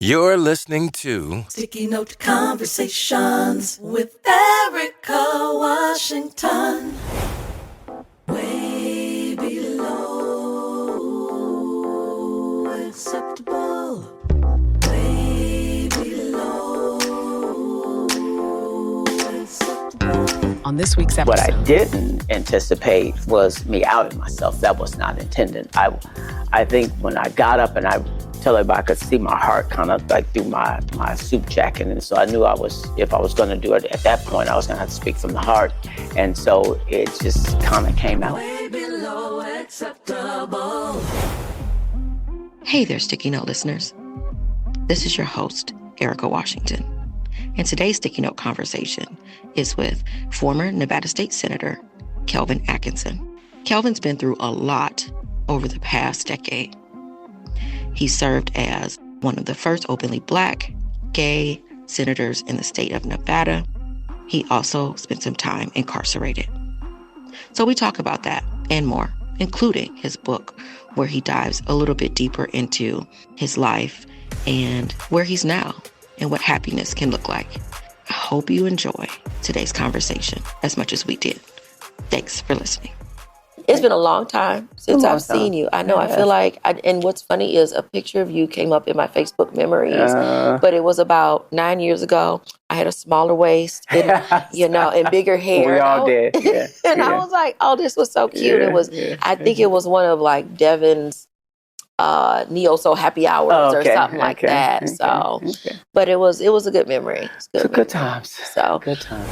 You're listening to Sticky Note Conversations with Erika Washington. Way below acceptable. Way below acceptable. On this week's episode, what I didn't anticipate was me outing myself. That was not intended. I think when I got up and I tell everybody, I could see my heart kind of like through my suit jacket. And so I knew if I was going to do it at that point, I was going to have to speak from the heart. And so it just kind of came out. Way below acceptable. Hey there, Sticky Note listeners. This is your host, Erika Washington. And today's Sticky Note conversation is with former Nevada State Senator Kelvin Atkinson. Kelvin's been through a lot over the past decade. He served as one of the first openly Black, gay senators in the state of Nevada. He also spent some time incarcerated. So we talk about that and more, including his book, where he dives a little bit deeper into his life and where he's now and what happiness can look like. I hope you enjoy today's conversation as much as we did. Thanks for listening. It's been a long time since I've seen you. I know. Yes. I feel like, and what's funny is a picture of you came up in my Facebook memories, but it was about 9 years ago. I had a smaller waist, and, and bigger hair. We all did. Yeah. And I was like, oh, this was so cute. It was. I think it was one of like Devin's Neo-Soul happy hours or something like that. So, but it was a good memory. Good times. So good times.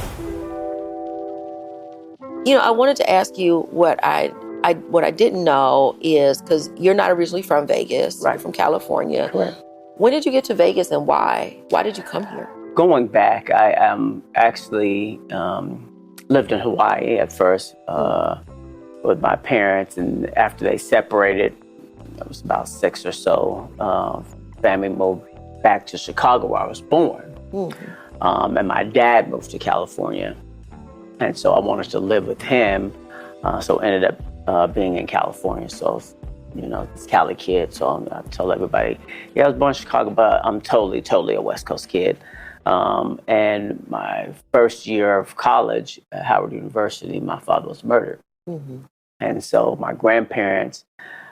I wanted to ask you what I didn't know is, because you're not originally from Vegas, right? You're from California. Correct. When did you get to Vegas and why? Why did you come here? Going back, I actually lived in Hawaii at first with my parents, and after they separated, it was about 6 or so. Family moved back to Chicago, where I was born, and my dad moved to California. And so I wanted to live with him, so ended up being in California. So, this Cali kid. So I tell everybody, I was born in Chicago, but I'm totally a West Coast kid. And my first year of college at Howard University, my father was murdered. Mm-hmm. And so my grandparents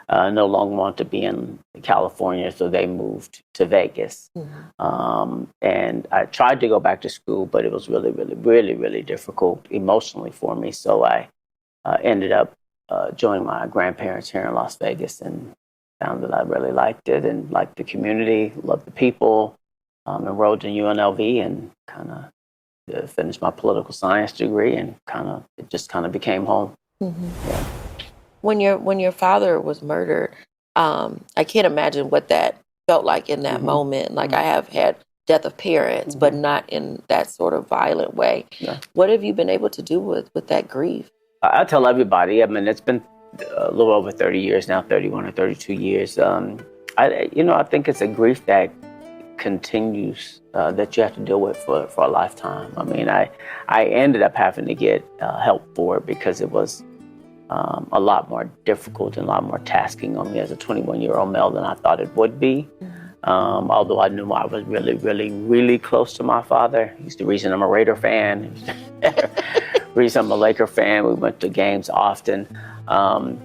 no longer wanted to be in California, so they moved to Vegas. Mm-hmm. And I tried to go back to school, but it was really difficult emotionally for me. So I ended up joining my grandparents here in Las Vegas and found that I really liked it and liked the community, loved the people, enrolled in UNLV and kind of finished my political science degree and it just became home. Mm-hmm. Yeah. When your father was murdered, I can't imagine what that felt like in that moment. Like I have had death of parents, but not in that sort of violent way. Yeah. What have you been able to do with that grief? I tell everybody, it's been a little over 30 years now, 31 or 32 years. I think it's a grief that continues, that you have to deal with for a lifetime. I ended up having to get help for it because it was a lot more difficult and a lot more tasking on me as a 21-year-old male than I thought it would be. Although I knew I was really close to my father. He's the reason I'm a Raider fan. Reason I'm a Laker fan. We went to games often. And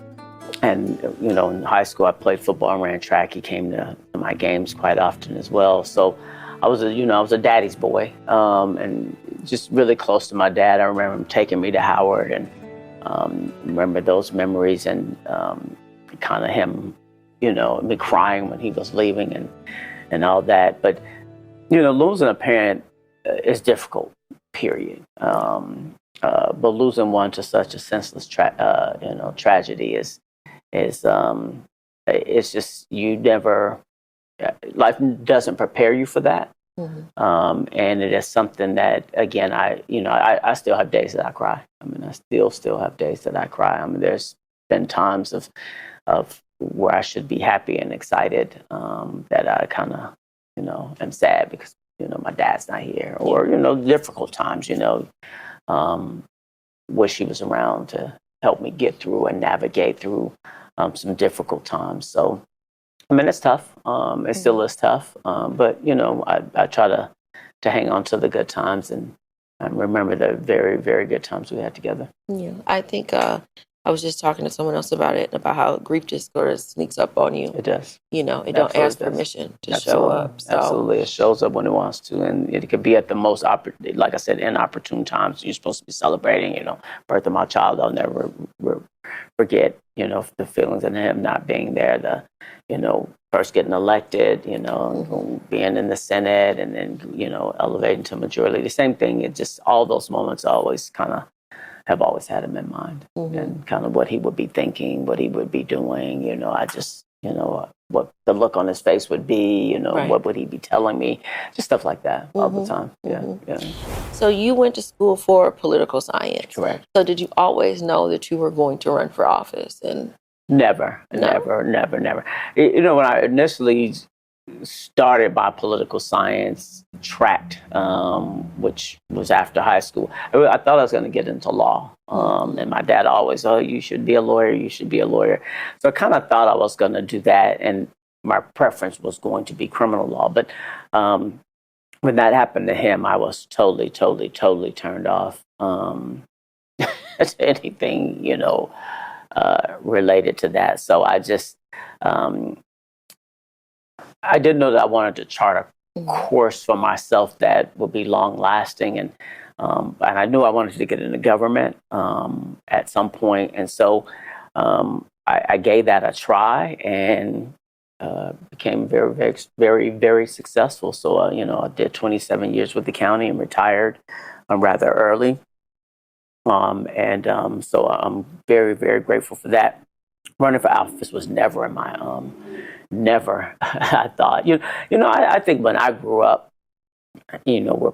in high school, I played football and ran track. He came to my games quite often as well. So I was a daddy's boy, and just really close to my dad. I remember him taking me to Howard and remember those memories and kind of him, me crying when he was leaving and all that. But, losing a parent is difficult, period. But losing one to such a senseless tragedy is it's just, you never, life doesn't prepare you for that. Mm-hmm. And it is something that, again, I still have days that I cry. I still have days that I cry. There's been times of where I should be happy and excited, that I kind of, am sad because, my dad's not here, or, difficult times, wish he was around to help me get through and navigate through some difficult times. So I mean, it's tough. It still is tough. But, you know, I try to hang on to the good times and remember the very, very good times we had together. Yeah, I think I was just talking to someone else about it, about how grief just sort of sneaks up on you. It does. You know, it don't ask permission to show up. So. Absolutely. It shows up when it wants to. And it could be at the most, like I said, inopportune times. You're supposed to be celebrating, you know, birth of my child. I'll never forget, you know, the feelings of him not being there, you know, first getting elected, you know, being in the Senate and then, you know, elevating to majority. The same thing. It just, all those moments always kind of have always had him in mind and kind of what he would be thinking, what he would be doing. You know, I just, you know, what the look on his face would be, you know, what would he be telling me? Just stuff like that all the time. Yeah. So you went to school for political science. Correct. So did you always know that you were going to run for office? And Never. You know, when I initially started my political science track, which was after high school, I thought I was going to get into law. And my dad always, you should be a lawyer, you should be a lawyer. So I kind of thought I was going to do that. And my preference was going to be criminal law. But when that happened to him, I was totally turned off to anything, you know, related to that. So I just, I didn't know that I wanted to chart a course for myself that would be long lasting. And I knew I wanted to get into government at some point. And so I gave that a try and became very successful. So, you know, I did 27 years with the county and retired rather early. So I'm very grateful for that. Running for office was never in my, never, I thought. You know, I think when I grew up, you know, we're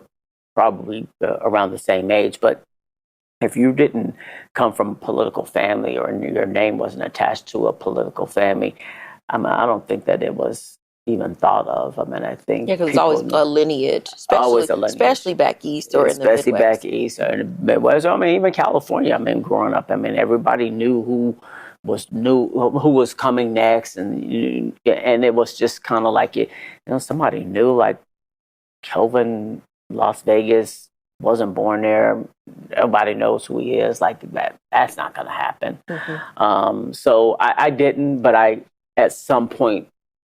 probably around the same age, but if you didn't come from a political family or your name wasn't attached to a political family, I mean, I don't think that it was even thought of. I mean, I think because it's always a lineage, especially back east or in the Midwest. Especially back east or in the Midwest. I mean, even California. I mean, growing up, I mean, everybody knew who was coming next, and it was just kind of like you know, somebody knew, like Kelvin, Las Vegas, wasn't born there. Everybody knows who he is. Like that's not going to happen. So I didn't, but I at some point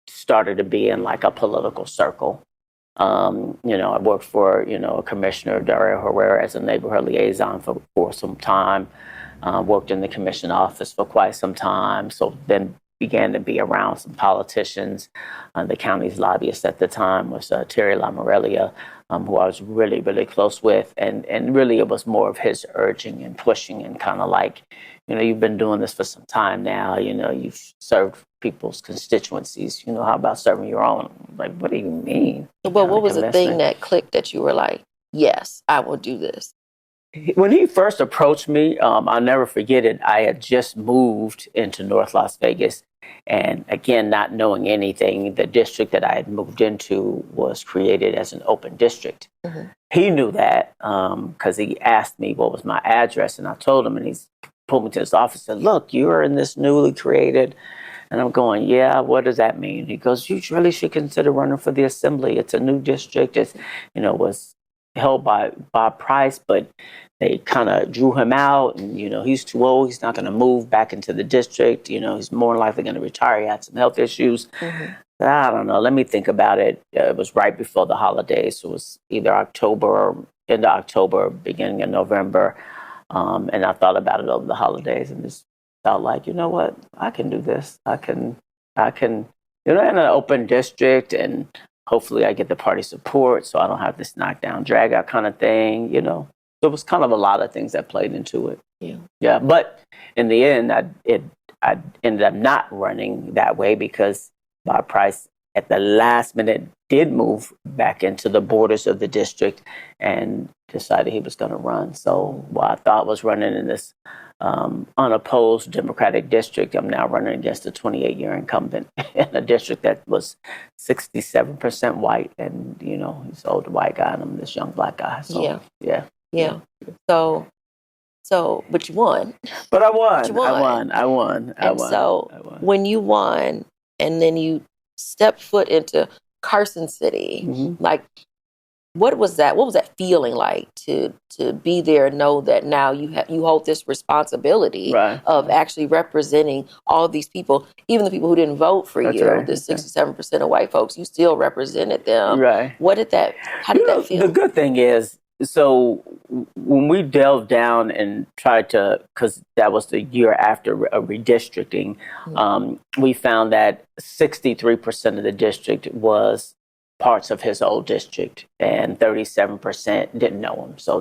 started to be in like a political circle. You know, I worked for, you know, Commissioner Dario Herrera as a neighborhood liaison for some time. Worked in the commission office for quite some time. So then began to be around some politicians. The county's lobbyist at the time was Terry LaMorelia, who I was really close with. And really it was more of his urging and pushing and kind of like, you know, you've been doing this for some time now. You know, you've served people's constituencies. You know, how about serving your own? Like, what do you mean? Well, what was the thing that clicked that you were like, yes, I will do this? When he first approached me, I'll never forget it. I had just moved into North Las Vegas. And again, not knowing anything, the district that I had moved into was created as an open district. He knew that because he asked me what was my address. And I told him, and he pulled me to his office and said, look, you're in this newly created. And I'm going, yeah, what does that mean? He goes, you really should consider running for the assembly. It's a new district. It's, you know, was held by Bob Price, but they kind of drew him out, and you know, he's too old, he's not going to move back into the district, you know, he's more likely going to retire, he had some health issues. But I don't know, let me think about it. It was right before the holidays, so it was either October or end of October, beginning of November, and I thought about it over the holidays and just felt like, you know what, I can do this. I can, you know, in an open district, and hopefully I get the party support so I don't have this knockdown, drag out kind of thing, you know. So it was kind of a lot of things that played into it. Yeah. But in the end, I ended up not running that way because Bob Price at the last minute did move back into the borders of the district and decided he was going to run. So what I thought was running in this unopposed Democratic district, I'm now running against a 28-year incumbent in a district that was 67% white. And, you know, he's an older white guy and I'm this young black guy. So, yeah. So, but you won. But I won. I won. So when you won, and then you stepped foot into Carson City, like, what was that? What was that feeling like to be there and know that now you hold this responsibility of actually representing all these people, even the people who didn't vote for you, the 67% of white folks, you still represented them. Right. How did that feel? The good thing is, so when we delved down and tried to, because that was the year after redistricting, we found that 63% of the district was parts of his old district, and 37% didn't know him. So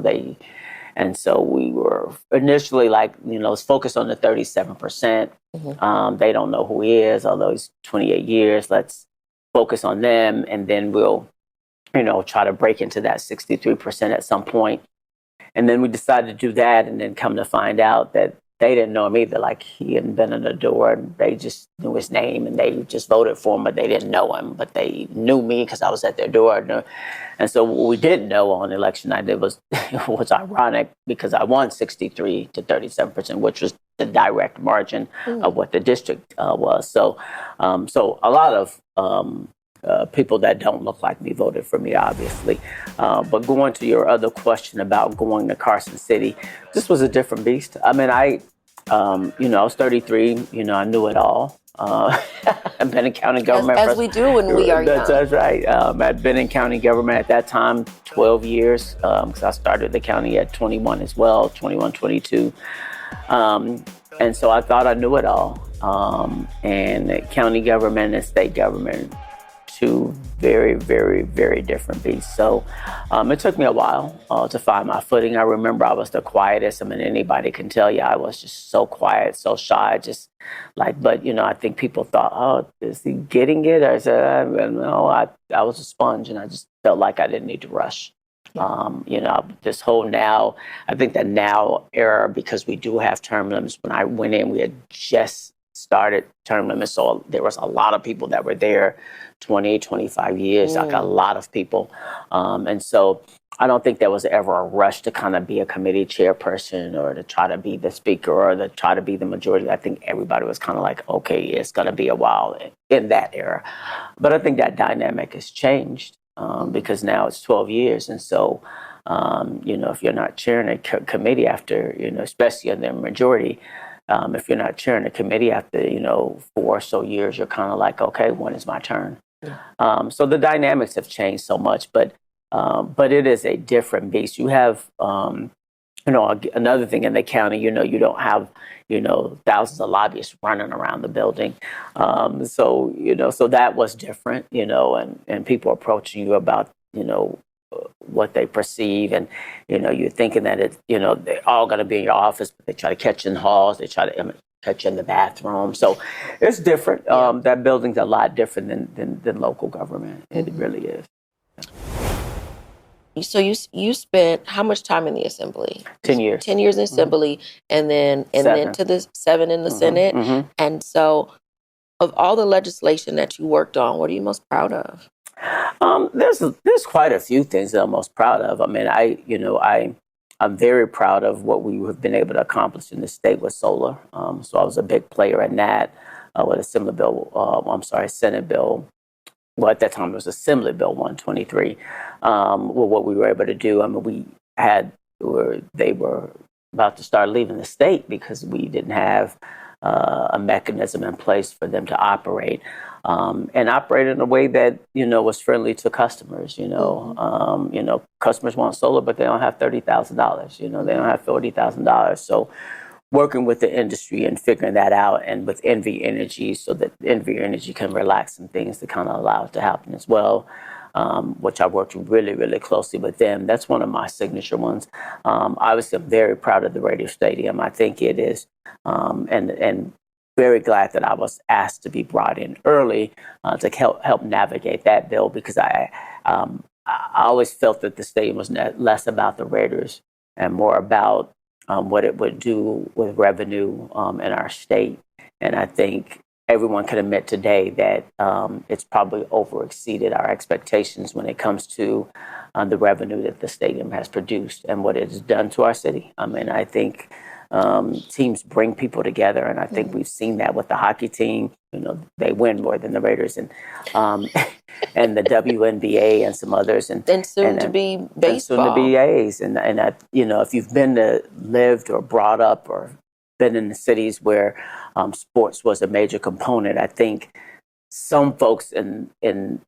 we were initially let's focus on the 37%. They don't know who he is, although he's 28 years. Let's focus on them, and then we'll, try to break into that 63% at some point. And then we decided to do that, and then come to find out that they didn't know him either. Like, he hadn't been in the door, and they just knew his name, and they just voted for him, but they didn't know him. But they knew me because I was at their door. And so what we didn't know on election night, it was ironic, because I won 63 to 37%, which was the direct margin of what the district was. So a lot of people that don't look like me voted for me, obviously. But going to your other question about going to Carson City, this was a different beast. I mean, I was 33, I knew it all. I've been in county government. As we do when we are young. That's right. I'd been in county government at that time 12 years, because I started the county at 21 as well, 21, 22. And so I thought I knew it all. And county government and state government, two very, very, very different beasts. So it took me a while to find my footing. I remember I was the quietest. I mean, anybody can tell you I was just so quiet, so shy, but I think people thought, oh, is he getting it? Or no, I was a sponge, and I just felt like I didn't need to rush. This whole now, I think that now era, because we do have term limits. When I went in, we had just started term limits, so there was a lot of people that were there 20, 25 years, like a lot of people. And so I don't think there was ever a rush to kind of be a committee chairperson or to try to be the speaker or to try to be the majority. I think everybody was kind of like, okay, it's going to be a while in that era. But I think that dynamic has changed because now it's 12 years. And so, if you're not chairing a committee after, especially in the majority, if you're not chairing a committee after, 4 or so years, you're kind of like, okay, when is my turn? Yeah. So the dynamics have changed so much, but it is a different beast. You have, another thing in the county, you don't have, thousands of lobbyists running around the building. So that was different, and people approaching you about, what they perceive, and you're thinking that they're all going to be in your office, but they try to catch you in halls, they try to catch you in the bathroom. So it's different. That building's a lot different than local government. It really is. So you spent how much time in the assembly? 10 years. 10 years in assembly, and then to the 7 in the Senate. And so, of all the legislation that you worked on, what are you most proud of? There's quite a few things that I'm most proud of. I mean, I'm very proud of what we have been able to accomplish in the state with solar. So I was a big player in that with Senate Bill. Well, at that time it was Assembly Bill 123. What we were able to do. I mean, they were about to start leaving the state because we didn't have a mechanism in place for them to operate. And operate in a way that, was friendly to customers, customers want solar, but they don't have $30,000, they don't have $40,000. So working with the industry and figuring that out, and with NV Energy, so that NV Energy can relax some things to kind of allow it to happen as well, which I worked really, really closely with them. That's one of my signature ones. Obviously, I'm very proud of the radio stadium. I think it is, and very glad that I was asked to be brought in early to help navigate that bill, because I always felt that the stadium was less about the Raiders and more about what it would do with revenue in our state. And I think everyone can admit today that it's probably overexceeded our expectations when it comes to the revenue that the stadium has produced and what it has done to our city. I mean, I think teams bring people together, and I think we've seen that with the hockey team. They win more than the Raiders, and and the WNBA and some others, and soon to be baseball, and soon to be A's, and if you've lived or brought up or been in the cities where sports was a major component, I think some folks in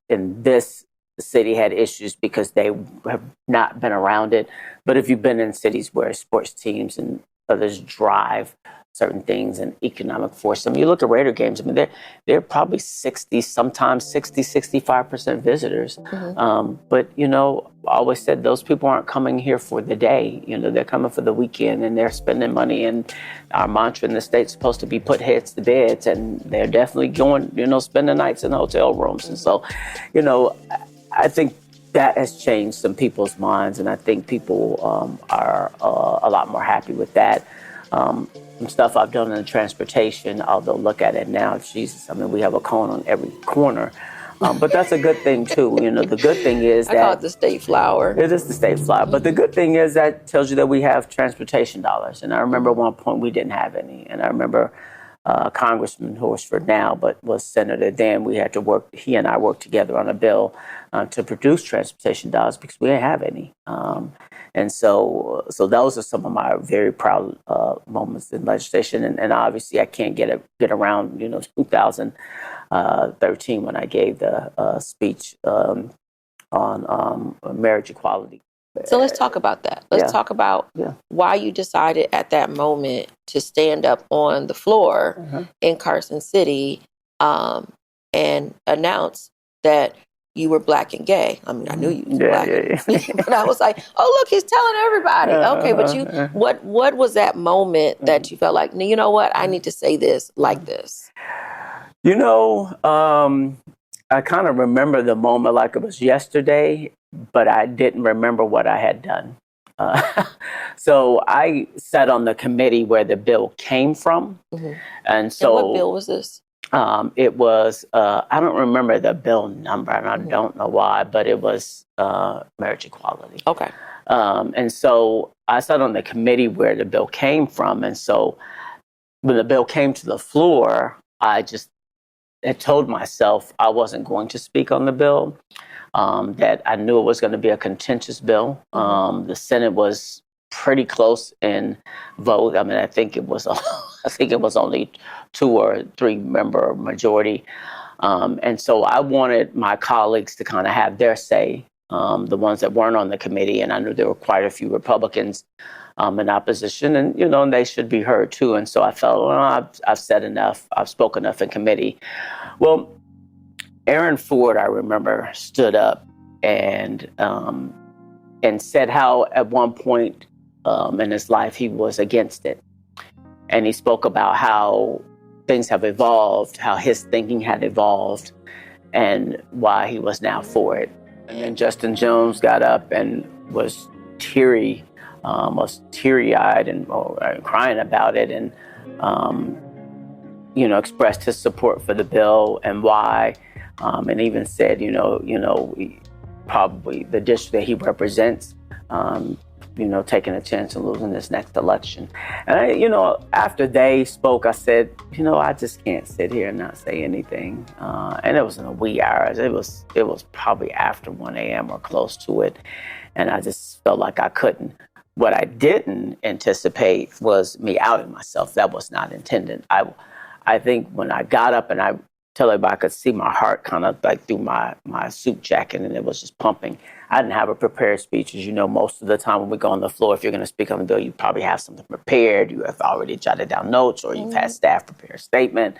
this city had issues because they have not been around it. But if you've been in cities where sports teams and others drive certain things and economic force, I mean, you look at Raider games, I mean, they're probably 65% visitors. But, I always said those people aren't coming here for the day. They're coming for the weekend, and they're spending money. And our mantra in the state's supposed to be put heads to beds, and they're definitely going, spending nights in hotel rooms. And so, I think that has changed some people's minds, and I think people are a lot more happy with that. Some stuff I've done in the transportation, although look at it now, Jesus, I mean, we have a cone on every corner. But that's a good thing, too. The good thing is that... I call it the state flower. It is the state flower. But the good thing is that tells you that we have transportation dollars. And I remember at one point we didn't have any. And I remember Congressman Horsford now, but was Senator then. We had to work, he and I worked together on a bill to produce transportation dollars because we didn't have any. And so those are some of my very proud moments in legislation. And obviously I can't get around, 2013 when I gave the speech on marriage equality. So let's talk about that. Let's talk about why you decided at that moment to stand up on the floor in Carson City and announce that you were Black and gay. I mean, I knew you was Black. But I was like, oh, look, he's telling everybody. Okay, but what was that moment that you felt like, you know what, I need to say this like this? I kind of remember the moment like it was yesterday, but I didn't remember what I had done. So I sat on the committee where the bill came from. And so... And what bill was this? It was, I don't remember the bill number, and I don't know why, but it was marriage equality. Okay. And so I sat on the committee where the bill came from. And so when the bill came to the floor, I just had told myself I wasn't going to speak on the bill, that I knew it was going to be a contentious bill. The Senate was pretty close in vote. I mean, I think it was only 2 or 3 member majority. And so I wanted my colleagues to kind of have their say, the ones that weren't on the committee. And I knew there were quite a few Republicans in opposition, and, and they should be heard too. And so I felt, well, I've said enough. I've spoken enough in committee. Well, Aaron Ford, I remember, stood up and said how at one point in his life he was against it. And he spoke about how things have evolved, how his thinking had evolved, and why he was now for it. And then Justin Jones got up and was teary-eyed and crying about it, and expressed his support for the bill and why, and even said, probably the district that he represents, taking a chance of losing this next election. And after they spoke, I said, I just can't sit here and not say anything. And it was in the wee hours. It was probably after 1 a.m. or close to it. And I just felt like I couldn't. What I didn't anticipate was me outing myself. That was not intended. I think when I got up and I tell everybody I could see my heart kind of like through my suit jacket, and it was just pumping. I didn't have a prepared speech. As you know, most of the time when we go on the floor, if you're going to speak on the bill, you probably have something prepared. You have already jotted down notes, or you've had staff prepare a statement.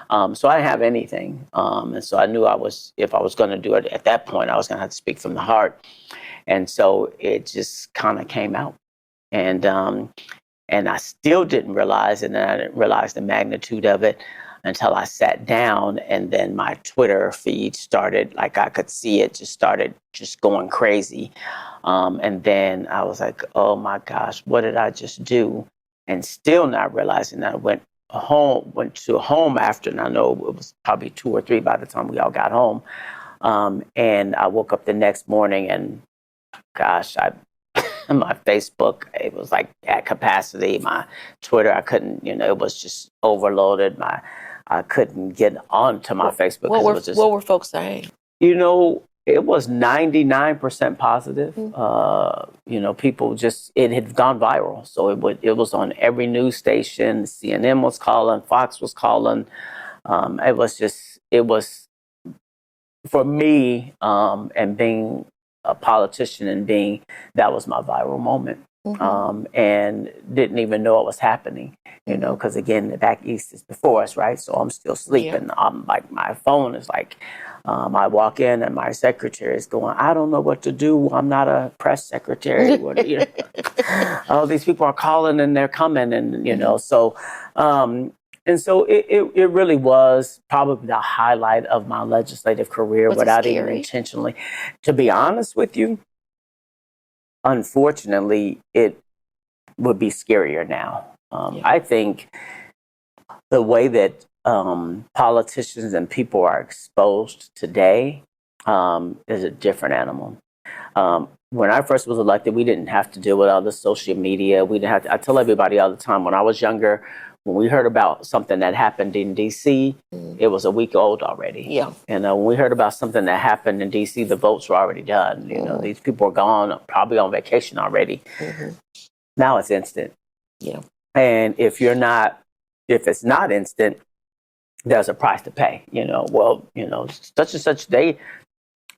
So I didn't have anything. And so I knew if I was going to do it at that point, I was going to have to speak from the heart. And so it just kind of came out. And I still didn't realize it, and I didn't realize the magnitude of it until I sat down, and then my Twitter feed started, like I could see it started going crazy. And then I was like, oh my gosh, what did I just do? And still not realizing that I went to home after, and I know it was probably 2 or 3 by the time we all got home. And I woke up the next morning, and gosh, my Facebook, it was like at capacity. My Twitter, I couldn't, it was just overloaded. I couldn't get onto my Facebook. What were folks saying? It was 99% positive. People it had gone viral. So it was on every news station. CNN was calling, Fox was calling. It was for me, and being a politician and that was my viral moment. And didn't even know it was happening, because again, the back east is before us, right? So I'm still sleeping. Like my phone is like, I walk in and my secretary is going, I don't know what to do. I'm not a press secretary. All these people are calling and they're coming, and so. And so it really was probably the highlight of my legislative career without even intentionally. To be honest with you, unfortunately, it would be scarier now. I think the way that politicians and people are exposed today is a different animal. When I first was elected, we didn't have to deal with all the social media. We didn't have to. I tell everybody all the time, when I was younger, when we heard about something that happened in D.C., it was a week old already. Yeah. And when we heard about something that happened in D.C., the votes were already done. These people are gone, probably on vacation already. Now it's instant. Yeah. And if it's not instant, there's a price to pay. Such and such day,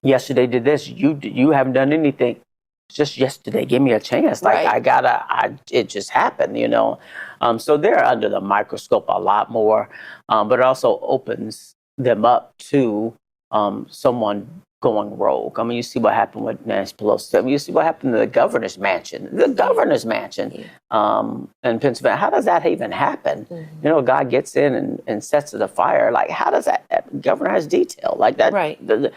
yesterday did this. You haven't done anything. Just yesterday, give me a chance. Like right. It just happened, So they're under the microscope a lot more, but it also opens them up to someone going rogue. I mean, you see what happened with Nancy Pelosi. I mean, you see what happened to the governor's mansion. The governor's mansion in Pennsylvania. How does that even happen? A guy gets in and sets it afire. Like, how does that? The governor has detail like that. Right. The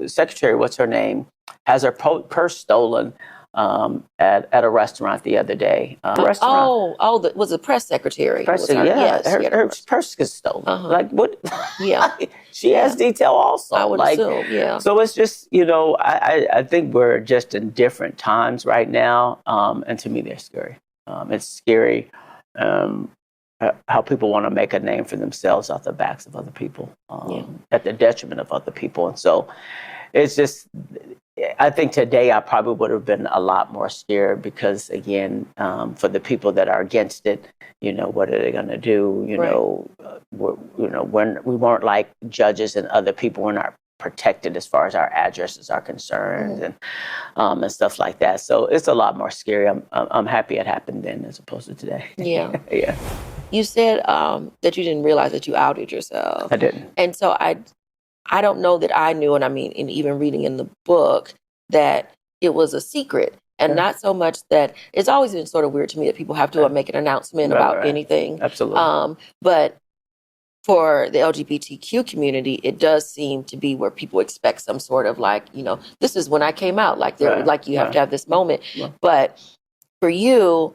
secretary, what's her name, has her purse stolen at a restaurant the other day. Was the press secretary? Her purse gets stolen. Like what? Yeah, she has detail also. I would assume. Yeah. So it's just I think we're just in different times right now, and to me they're scary. It's scary. How people want to make a name for themselves off the backs of other people, at the detriment of other people. And so it's just, I think today I probably would have been a lot more scared because, again, for the people that are against it, what are they going to do? We weren't like judges and other people. We're not protected as far as our addresses are concerned, and stuff like that. So it's a lot more scary. I'm happy it happened then as opposed to today. Yeah. Yeah. You said that you didn't realize that you outed yourself. I didn't. And so I don't know that I knew, and I mean, in even reading in the book, that it was a secret. And not so much that it's always been sort of weird to me that people have to make an announcement about anything. Absolutely. But for the LGBTQ community, it does seem to be where people expect some sort of this is when I came out. Like you have to have this moment. Yeah. But for you,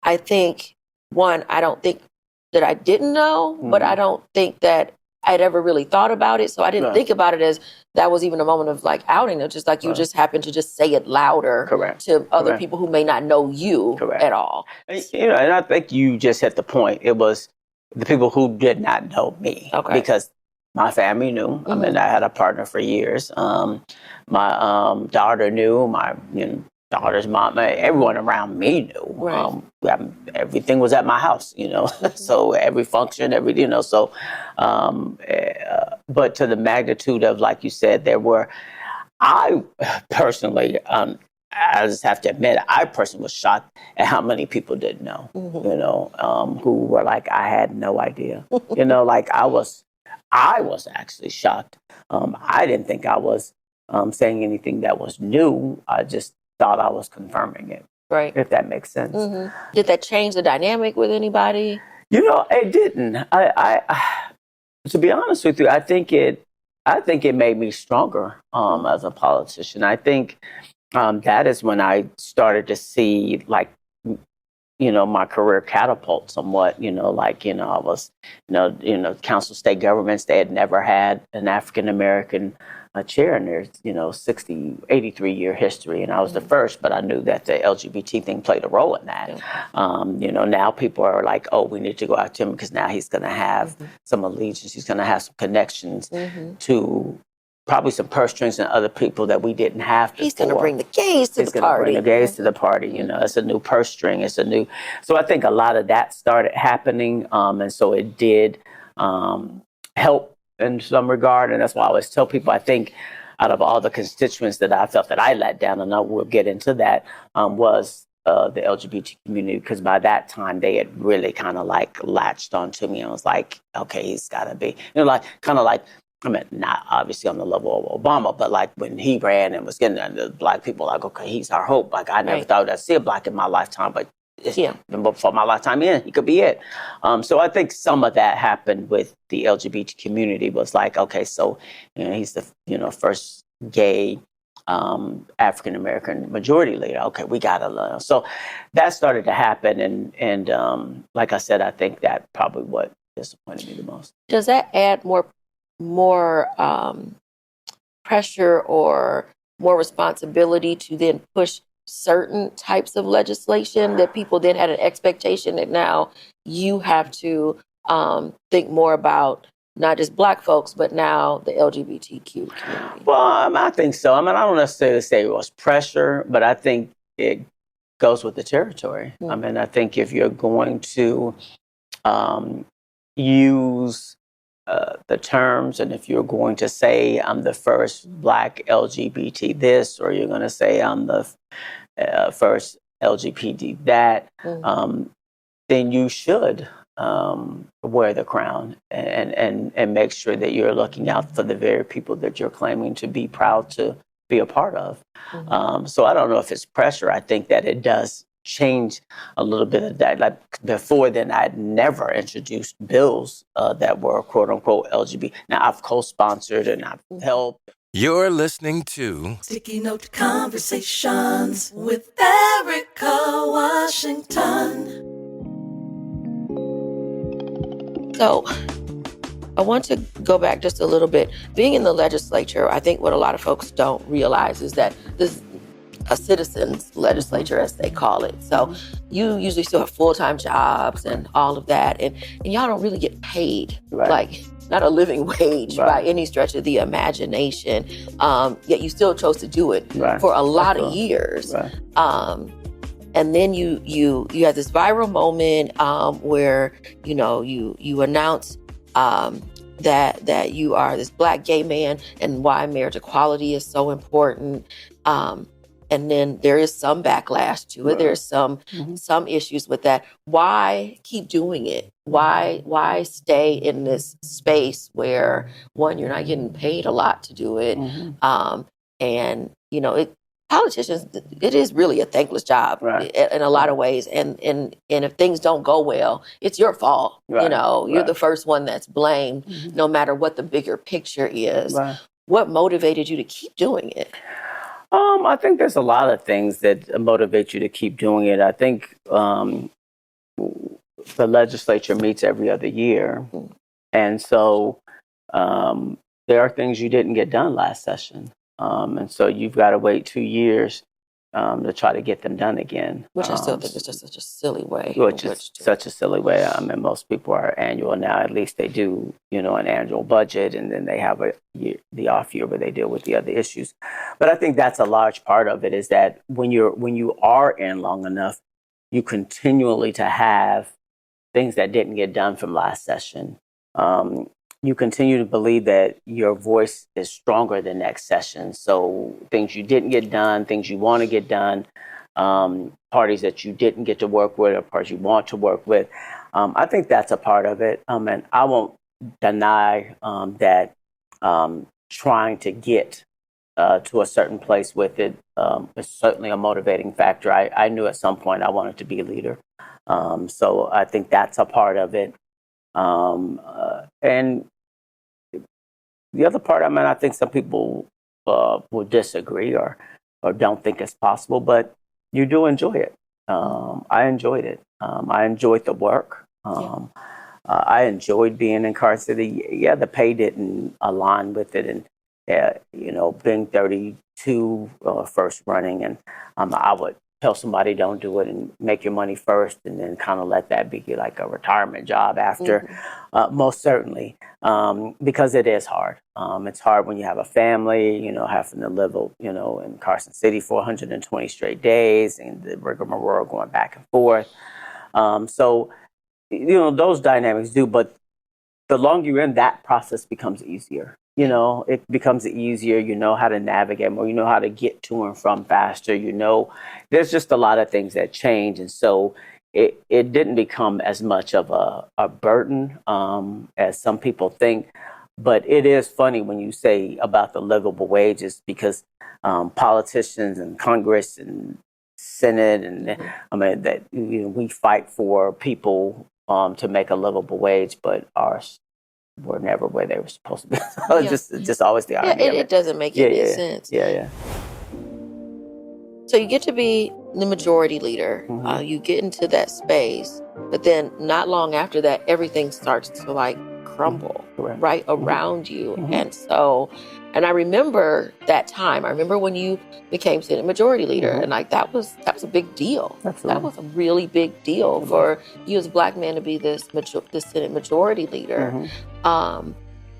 I think, one, I don't think that I didn't know, but I don't think that I'd ever really thought about it. So I didn't think about it as that was even a moment of outing. It's just you just happened to just say it louder to other people who may not know you at all. And I think you just hit the point. It was the people who did not know me because my family knew. I mean, I had a partner for years. My daughter knew. My daughter's mom, everyone around me knew. Right. Everything was at my house, so every function, so, but to the magnitude of, like you said, I personally, I just have to admit, I personally was shocked at how many people didn't know, who were like, I had no idea, I was actually shocked. I didn't think I was saying anything that was new. I just thought I was confirming it. Right. If that makes sense. Did that change the dynamic with anybody? It didn't. I to be honest with you, I think it made me stronger as a politician. I think that is when I started to see my career catapult somewhat. I was council state governments. They had never had an African American a chair in their, 83-year history. And I was the first, but I knew that the LGBT thing played a role in that. Now people are like, oh, we need to go after him because now he's going to have some allegiance. He's going to have some connections to probably some purse strings and other people that we didn't have before. He's going to bring the gays to the party. He's going to bring the gays to the party. It's a new purse string. It's a new. So I think a lot of that started happening. And so it did help in some regard. And that's why I always tell people, I think out of all the constituents that I felt that I let down, and I will get into that, was the LGBT community, because by that time they had really kind of like latched onto me and was like, okay, he's got to be, I mean, not obviously on the level of Obama, but like when he ran and was getting the black people, like, okay, he's our hope. Like I never thought I'd see a black in my lifetime, but before my lifetime he could be it. So I think some of that happened with the LGBT community, was like, okay, so he's the first gay African American majority leader. Okay, we gotta learn. So that started to happen, and like I said, I think that probably what disappointed me the most. Does that add more pressure or more responsibility to then push certain types of legislation that people then had an expectation that now you have to think more about not just Black folks, but now the LGBTQ community? Well, I think so. I don't necessarily say it was pressure, but I think it goes with the territory. Mm-hmm. I think if you're going to use the terms, and if you're going to say I'm the first Black LGBT this, or you're going to say I'm the first LGBT that, then you should wear the crown and make sure that you're looking out for the very people that you're claiming to be proud to be a part of. Mm-hmm. So I don't know if it's pressure. I think that it does change a little bit of that. Like before then, I'd never introduced bills that were quote unquote LGBT. Now I've co-sponsored and I've helped. You're listening to Sticky Note Conversations with Erika Washington. So I want to go back just a little bit. Being in the legislature, I think what a lot of folks don't realize is that this a citizens legislature, as they call it. So you usually still have full-time jobs and all of that. And y'all don't really get paid, like not a living wage by any stretch of the imagination. Yet you still chose to do it for a lot of years. And then you had this viral moment where, you announce that you are this Black gay man and why marriage equality is so important. And then there is some backlash to it. There's some issues with that. Why keep doing it? Why stay in this space where, one, you're not getting paid a lot to do it, and politicians, it is really a thankless job in a lot of ways. And if things don't go well, it's your fault. You're the first one that's blamed, no matter what the bigger picture is. What motivated you to keep doing it? I think there's a lot of things that motivate you to keep doing it. I think the legislature meets every other year. And so there are things you didn't get done last session. And so you've got to wait 2 years to try to get them done again. Which I still think is just such a silly way. Such a silly way. Most people are annual now. At least they do, an annual budget, and then they have the off year where they deal with the other issues. But I think that's a large part of it, is that when you are in long enough, you continually to have things that didn't get done from last session. You continue to believe that your voice is stronger than next session. So things you didn't get done, things you want to get done, parties that you didn't get to work with or parties you want to work with. I think that's a part of it. And I won't deny that trying to get to a certain place with it is certainly a motivating factor. I knew at some point I wanted to be a leader. So I think that's a part of it. And the other part, I think some people will disagree or don't think it's possible, but you do enjoy it. I enjoyed it. I enjoyed the work. I enjoyed being incarcerated. Yeah, the pay didn't align with it. And being 32 first running, and I would tell somebody don't do it and make your money first, and then kind of let that be like a retirement job after. Most certainly, because it is hard. It's hard when you have a family, having to live, in Carson City for 120 straight days, and the rigmarole going back and forth. So, those dynamics do, but the longer you're in, that process becomes easier. It becomes easier. You know how to navigate more. You know how to get to and from faster. There's just a lot of things that change. And so it didn't become as much of a burden as some people think. But it is funny when you say about the livable wages, because politicians and Congress and Senate and that we fight for people to make a livable wage, but ours were never where they were supposed to be. So just always the idea. It doesn't make any sense. Yeah. So you get to be the majority leader. You get into that space, but then not long after that, everything starts to crumble right around you. And I remember that time. I remember when you became Senate Majority Leader, and that was a big deal. Absolutely. That was a really big deal for you as a Black man to be this Senate Majority Leader, and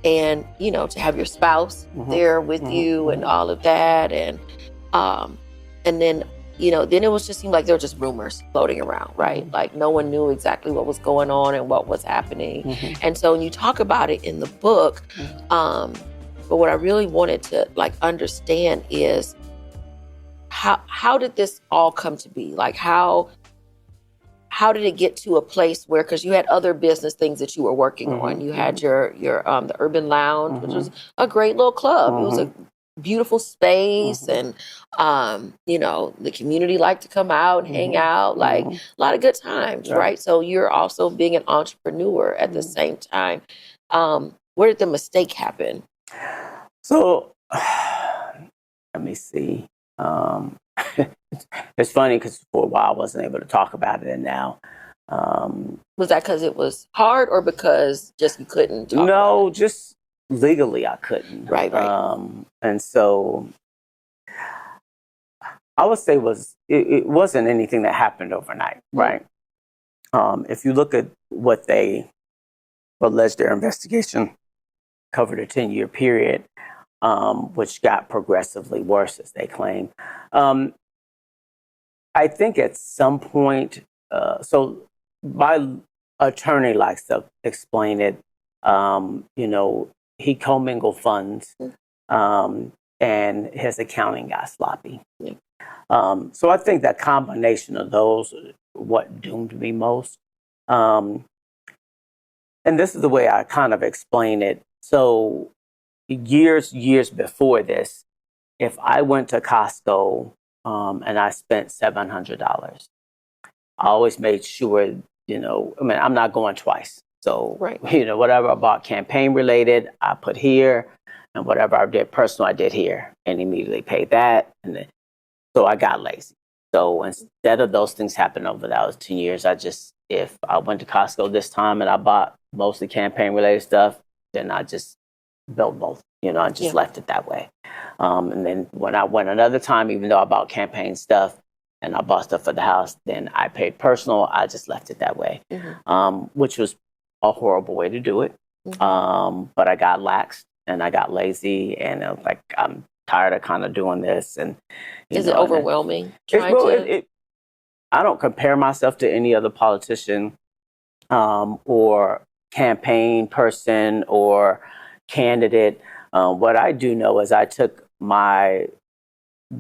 to have your spouse there with you and all of that, and then then it was just seemed like there were just rumors floating around, right? Like no one knew exactly what was going on and what was happening, and so when you talk about it in the book. But what I really wanted to understand is how did this all come to be? How did it get to a place where, because you had other business things that you were working on. You had your the Urban Lounge, which was a great little club. It was a beautiful space, and the community liked to come out and hang out, a lot of good times, right? So you're also being an entrepreneur at the same time. Where did the mistake happen? So, let me see. It's funny because for a while I wasn't able to talk about it, and now. Was that because it was hard, or because just you couldn't talk No, just legally I couldn't. Right. And so I would say it wasn't anything that happened overnight, right? If you look at what they alleged their investigation covered a 10-year period, which got progressively worse, as they claim. I think at some point, so my attorney likes to explain it, he commingled funds, and his accounting got sloppy. So I think that combination of those is what doomed me most. And this is the way I kind of explain it. So years before this, if I went to Costco and I spent $700, I always made sure, I'm not going twice. So, whatever I bought campaign related, I put here, and whatever I did personal, I did here, and immediately paid that. So I got lazy. So instead of those things happening over those 10 years, if I went to Costco this time and I bought mostly campaign related stuff, then I just built both. I just left it that way. And then when I went another time, even though I bought campaign stuff and I bought stuff for the house, then I paid personal. I just left it that way, which was a horrible way to do it. But I got lax and I got lazy, and I was like, I'm tired of kind of doing this. And is it overwhelming? I don't compare myself to any other politician or campaign person or candidate. What I do know is I took my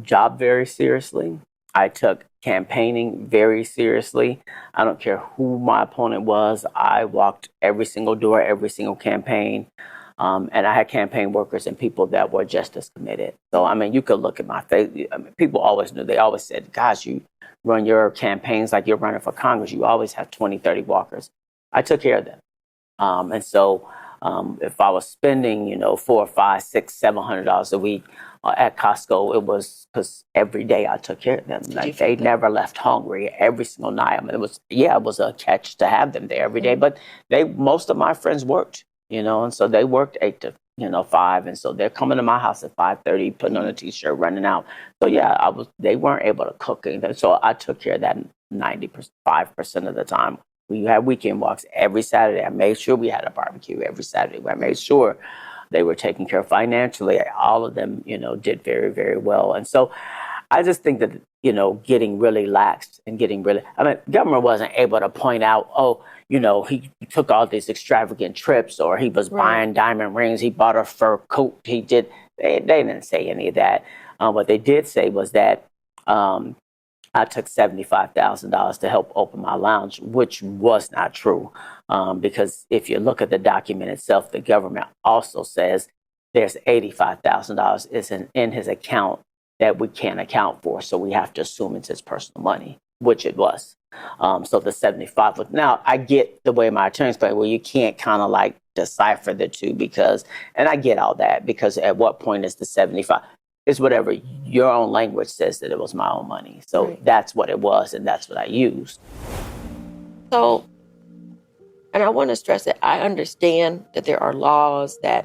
job very seriously. I took campaigning very seriously. I don't care who my opponent was. I walked every single door, every single campaign. And I had campaign workers and people that were just as committed. So, you could look at my face. People always knew. They always said, gosh, you run your campaigns like you're running for Congress. You always have 20, 30 walkers. I took care of them. And so if I was spending, $400, $500, $600, $700 a week at Costco, it was because every day I took care of them. They never left hungry every single night. It was a catch to have them there every day. But most of my friends worked, and so they worked 8 to 5. And so they're coming to my house at 5:30, putting on a t-shirt, running out. So yeah, they weren't able to cook anything. So I took care of that 95% of the time. We had weekend walks every Saturday. I made sure we had a barbecue every Saturday. I made sure they were taken care of financially. All of them, did very, very well. And so I just think that, getting really lax and government wasn't able to point out, he took all these extravagant trips, or he was buying diamond rings, he bought a fur coat, they didn't say any of that. What they did say was that I took $75,000 to help open my lounge, which was not true. Because if you look at the document itself, the government also says there's $85,000 is in his account that we can't account for. So we have to assume it's his personal money, which it was. So the 75 was, now I get the way my attorneys play, well, you can't kind of like decipher the two and I get all that, because at what point is the 75? It's whatever your own language says that it was my own money. So that's what it was, and that's what I used. So, and I want to stress that I understand that there are laws that,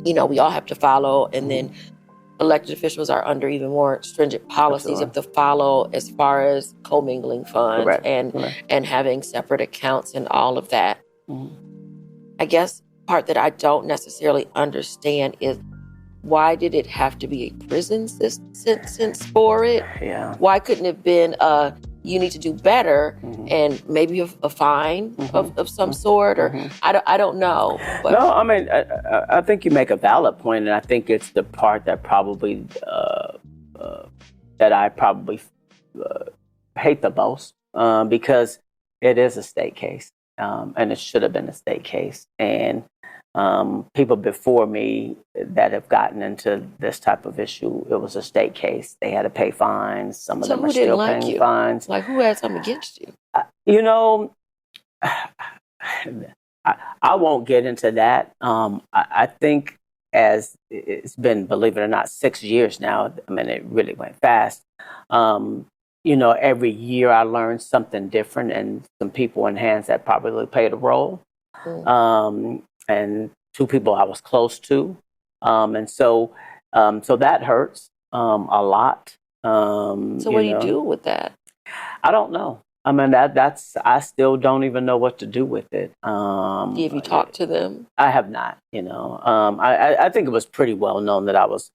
we all have to follow, and then elected officials are under even more stringent policies of to follow as far as commingling funds and having separate accounts and all of that. I guess part that I don't necessarily understand is, why did it have to be a prison sentence for it? Yeah. Why couldn't it have been you need to do better and maybe a fine of some sort? Or I don't know. But. No, I mean, I think you make a valid point, and I think it's the part that probably that I probably hate the most, because it is a state case, and it should have been a state case. And people before me that have gotten into this type of issue, it was a state case. They had to pay fines. Some of them are still paying fines. Like, who had something against you? I won't get into that. I think, as it's been, believe it or not, 6 years now. I mean, it really went fast. Every year I learned something different, and some people in hands that probably played a role. And 2 people I was close to. And so that hurts a lot. So what do you do with that? I don't know. I mean, I still don't even know what to do with it. Have you talked to them? I have not, I think it was pretty well known that I was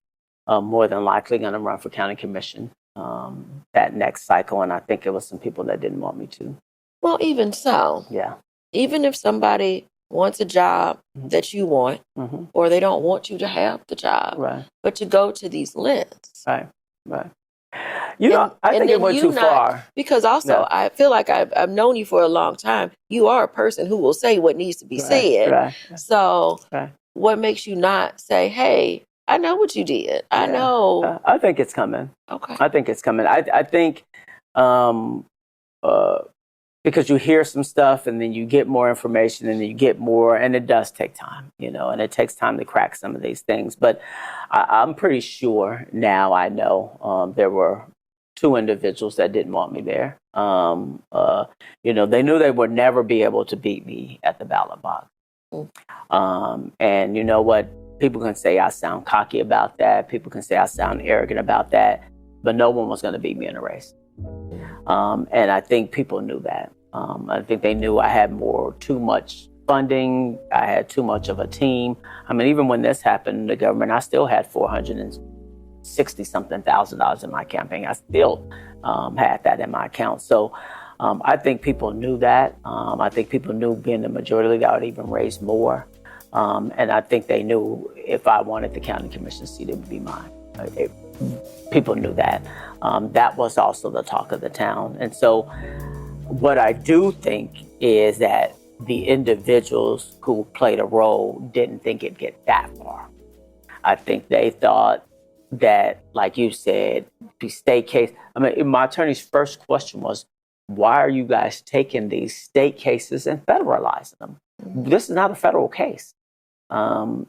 more than likely going to run for county commission that next cycle. And I think it was some people that didn't want me to. Well, even so. Yeah. Even if somebody wants a job that you want, or they don't want you to have the job, but to go to these lengths. Right. I think it went too far. Because also, I feel like I've known you for a long time. You are a person who will say what needs to be said. Right. So what makes you not say, hey, I know what you did. I know. I think it's coming. Okay. I think it's coming. I think because you hear some stuff, and then you get more information, and then you get more, and it does take time, and it takes time to crack some of these things. But I'm pretty sure now I know there were 2 individuals that didn't want me there. They knew they would never be able to beat me at the ballot box. And you know what? People can say I sound cocky about that. People can say I sound arrogant about that. But no one was going to beat me in a race. And I think people knew that. I think they knew I had too much funding. I had too much of a team. I mean, even when this happened in the government, I still had $460-something thousand in my campaign. I still had that in my account. So I think people knew that. I think people knew, being the majority leader, I would even raise more. And I think they knew if I wanted the county commission seat, it would be mine. People knew that. That was also the talk of the town. And so what I do think is that the individuals who played a role didn't think it'd get that far. I think they thought that, like you said, the state case. I mean, my attorney's first question was, why are you guys taking these state cases and federalizing them? This is not a federal case.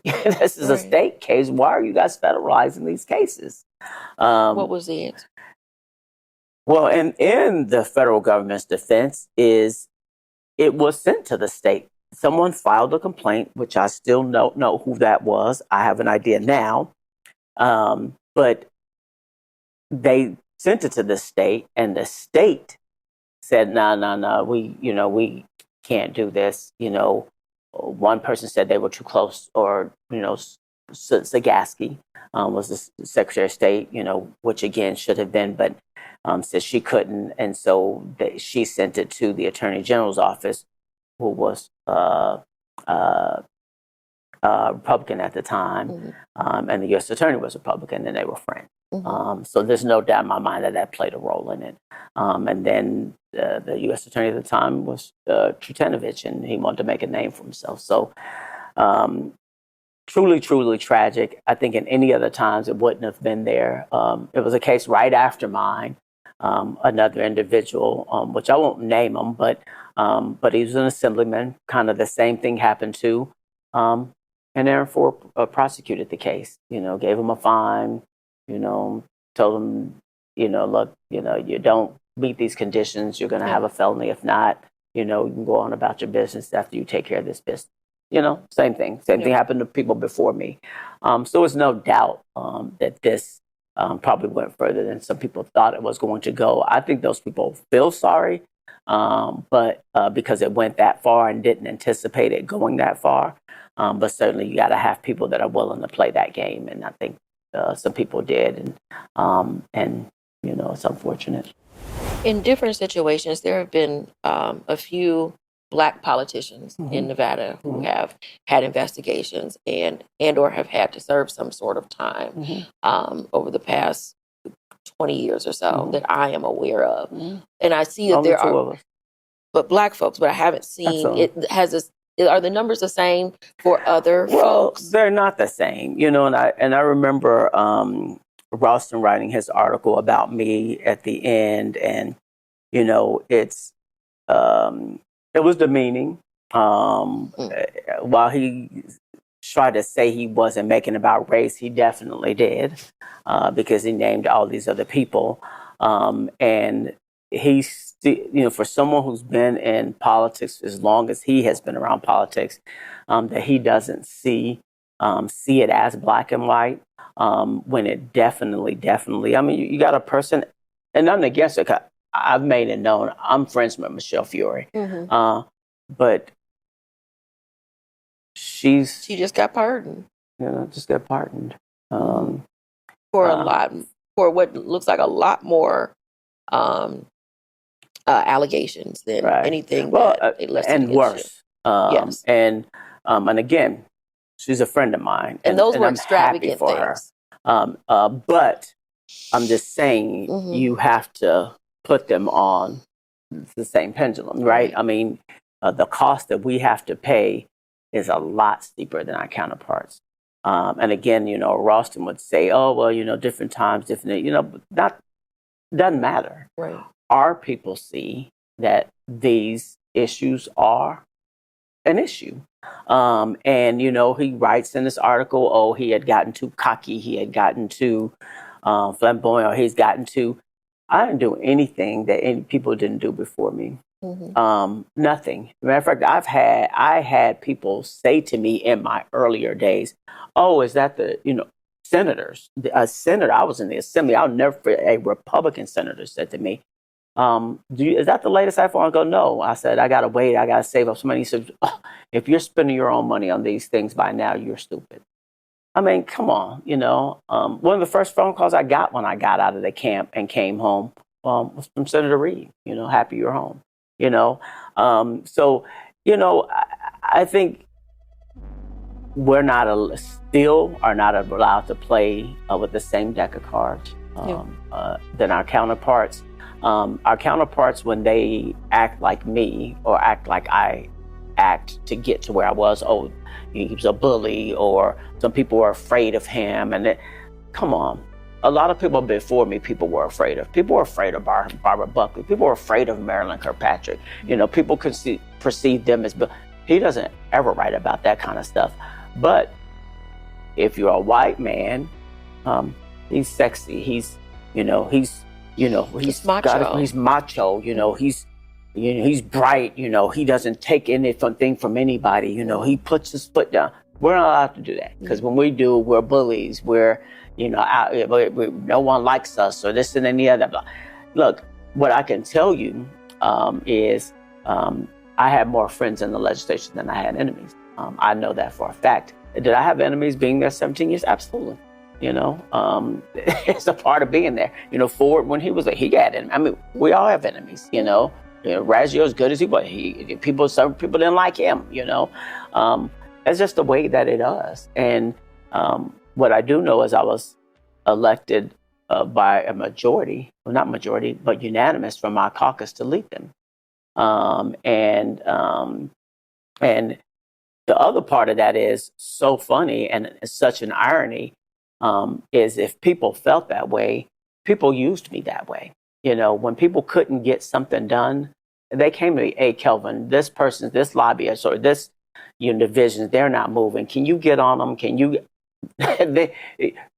This is a state case. Why are you guys federalizing these cases? What was the answer? Well, in the federal government's defense is it was sent to the states someone filed a complaint, which I still don't know who that was. I have an idea now. But they sent it to the state, and the state said, no, we can't do this. One person said they were too close, or, Sagaski was the Secretary of State, which again should have been, but said she couldn't. And so she sent it to the Attorney General's office, who was Republican at the time, and the U.S. Attorney was Republican, and they were friends. So there's no doubt in my mind that played a role in it. And then the U.S. Attorney at the time was Trutanovich, and he wanted to make a name for himself. So truly, truly tragic. I think in any other times it wouldn't have been there. It was a case right after mine. Another individual, which I won't name him, but he was an assemblyman. Kind of the same thing happened to. And therefore prosecuted the case, gave him a fine, told him, look, you don't meet these conditions, you're going to have a felony. If not, you can go on about your business after you take care of this business. Same thing. Same thing happened to people before me. So there's no doubt that this probably went further than some people thought it was going to go. I think those people feel sorry, but because it went that far and didn't anticipate it going that far. But certainly you got to have people that are willing to play that game. And I think some people did. And it's unfortunate. In different situations, there have been a few Black politicians in Nevada who have had investigations and or have had to serve some sort of time over the past 20 years or so that I am aware of. And I see that Only there two are, of us. but Black folks, but I haven't seen it has this. Are the numbers the same for other folks? They're not the same, and I remember Ralston writing his article about me at the end, and it's it was demeaning. While he tried to say he wasn't making about race, he definitely did, because he named all these other people, and he's. For someone who's been in politics as long as he has been around politics, that he doesn't see it as black and white, when it definitely. I mean, you got a person, and nothing against it. I've made it known I'm friends with Michelle Fiore, but she just got pardoned. Just got pardoned For a lot, for what looks like a lot more. Allegations than anything that they listed and worse. Yes. And again, she's a friend of mine, and those were I'm extravagant for things. Her. But I'm just saying, you have to put them on the same pendulum, right? I mean, the cost that we have to pay is a lot steeper than our counterparts. And again, Ralston would say, "Oh, well, different times, different." That doesn't matter. Right. Our people see that these issues are an issue. And, he writes in this article, he had gotten too cocky. He had gotten too flamboyant. He's gotten too, I didn't do anything that any people didn't do before me. Nothing. As a matter of fact, I had people say to me in my earlier days, "Oh, is that the, senators?" A senator, I was in the assembly. I'll never forget, a Republican senator said to me, is that the latest iPhone? I go, "No." I said, "I got to wait. I got to save up some money." He said, "If you're spending your own money on these things by now, you're stupid." I mean, come on, one of the first phone calls I got when I got out of the camp and came home was from Senator Reed, "Happy you're home," So, I think we're not allowed to play with the same deck of cards than our counterparts. Our counterparts, when they act like me or act like I act to get to where I was, he was a bully, or some people were afraid of him. And come on. A lot of people before me, people were afraid of. People were afraid of Barbara Buckley. People were afraid of Marilyn Kirkpatrick. People could perceive them as, he doesn't ever write about that kind of stuff. But if you're a white man, he's sexy. He's macho. He's he's bright, he doesn't take anything from anybody, he puts his foot down. We're not allowed to do that, because when we do, we're bullies. We're, no one likes us, or this and then the other. Look, what I can tell you is I had more friends in the legislature than I had enemies. I know that for a fact. Did I have enemies being there 17 years? Absolutely. It's a part of being there. Ford, when he was there, he had enemies. I mean, we all have enemies, Raggio, as good as he was, some people didn't like him, It's just the way that it is. And what I do know is I was elected by a majority, well, not majority, but unanimous from my caucus to lead them. And the other part of that is so funny, and it's such an irony, is if people felt that way, people used me that way. When people couldn't get something done, they came to me, hey, Kelvin, this person, this lobbyist, or this divisions, they're not moving. Can you get on them? Can you?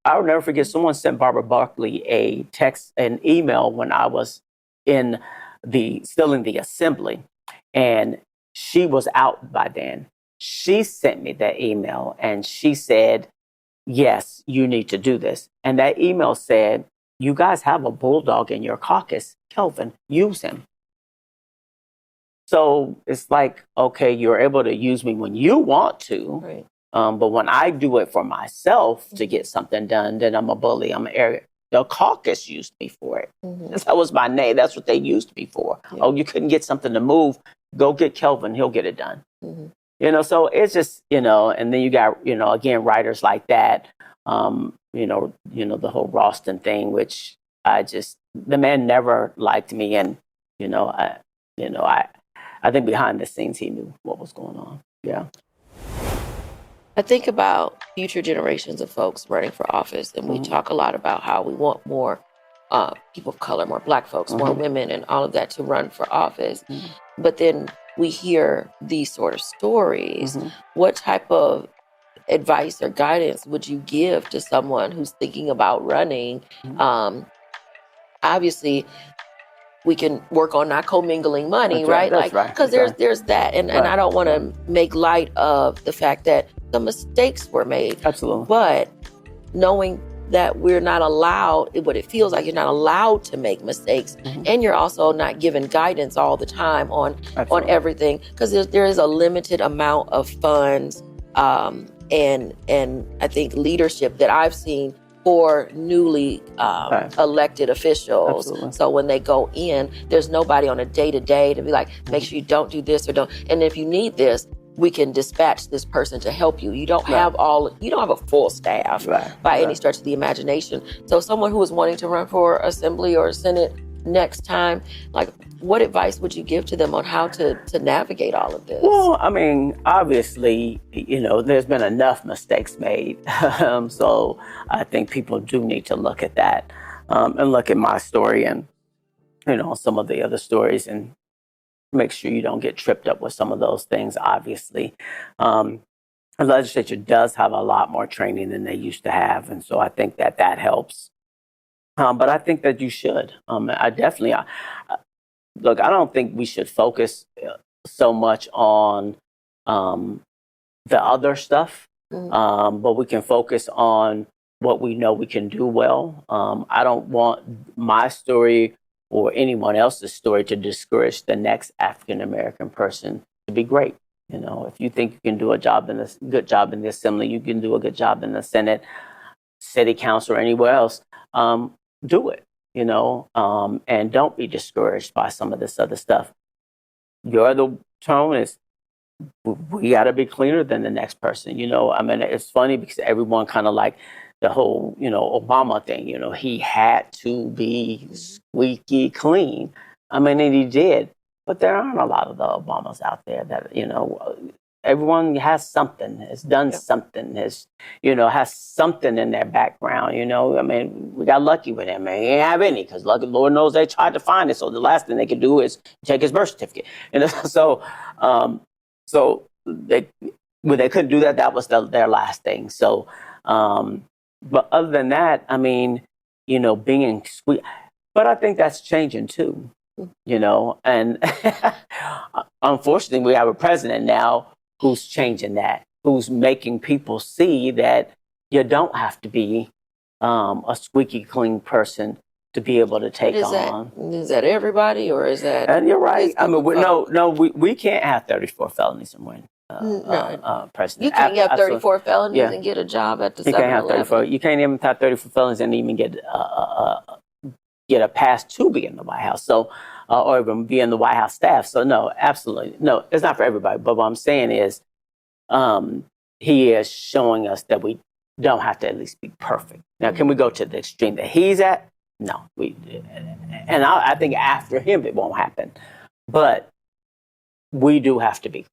I'll never forget, someone sent Barbara Buckley an email when I was still in the assembly, and she was out by then. She sent me that email and she said, yes, you need to do this. And that email said, you guys have a bulldog in your caucus, Kelvin, use him. So it's like, okay, you're able to use me when you want to, Right. But when I do it for myself to get something done, then I'm a bully. I'm an arrogant. The caucus used me for it. Mm-hmm. That was my name. That's what they used me for. Yeah. Oh, you couldn't get something to move. Go get Kelvin. He'll get it done. Mm-hmm. So it's just, and then you got, again, writers like that, the whole Ralston thing, which the man never liked me. And, I think behind the scenes, he knew what was going on. Yeah. I think about future generations of folks running for office, and we talk a lot about how we want more people of color, more Black folks, more women, and all of that to run for office. But then we hear these sort of stories. What type of advice or guidance would you give to someone who's thinking about running? Obviously, we can work on not commingling money, right? That's right. Because there's that, and I don't want to make light of the fact that some mistakes were made. Absolutely. But knowing that we're not allowed, what it feels like, you're not allowed to make mistakes, and you're also not given guidance all the time on everything, because there is a limited amount of funds and I think leadership that I've seen for newly elected officials. Absolutely. So when they go in, there's nobody on a day-to-day to be like, make sure you don't do this or don't. And if you need this, we can dispatch this person to help you. You don't have a full staff by any stretch of the imagination. So someone who is wanting to run for assembly or Senate next time, what advice would you give to them on how to navigate all of this? Well, I mean, obviously, there's been enough mistakes made. So I think people do need to look at that and look at my story and, some of the other stories, and make sure you don't get tripped up with some of those things, obviously. The legislature does have a lot more training than they used to have. And so I think that helps. But I think that you should. Look, I don't think we should focus so much on the other stuff, but we can focus on what we know we can do well. I don't want my story or anyone else's story to discourage the next African-American person to be great. If you think you can do good job in the assembly, you can do a good job in the Senate, city council, or anywhere else, do it, and don't be discouraged by some of this other stuff. Your other tone is, we got to be cleaner than the next person. It's funny because everyone kind of like the whole, Obama thing, he had to be squeaky clean. And he did. But there aren't a lot of the Obamas out there that, everyone has something, has done something, has something in their background, we got lucky with him. He didn't have any, because Lord knows they tried to find it. So the last thing they could do is take his birth certificate. So they, when they couldn't do that, that was their last thing. So, but other than that, being squeaky. But I think that's changing too. you know, and unfortunately we have a president now who's changing that, who's making people see that you don't have to be a squeaky clean person to be able to take on. Is that everybody, or is that? And you're right. I mean, we can't have 34 felonies and win. President. You can't have 34 felonies and get a job at the 7-Eleven. You can't have 34. You can't even have 34 felonies and even get a pass to be in the White House. So, or even be in the White House staff. So, no, absolutely no. It's not for everybody. But what I'm saying is, he is showing us that we don't have to at least be perfect. Now, can we go to the extreme that he's at? No, and I think after him it won't happen, but we do have to be.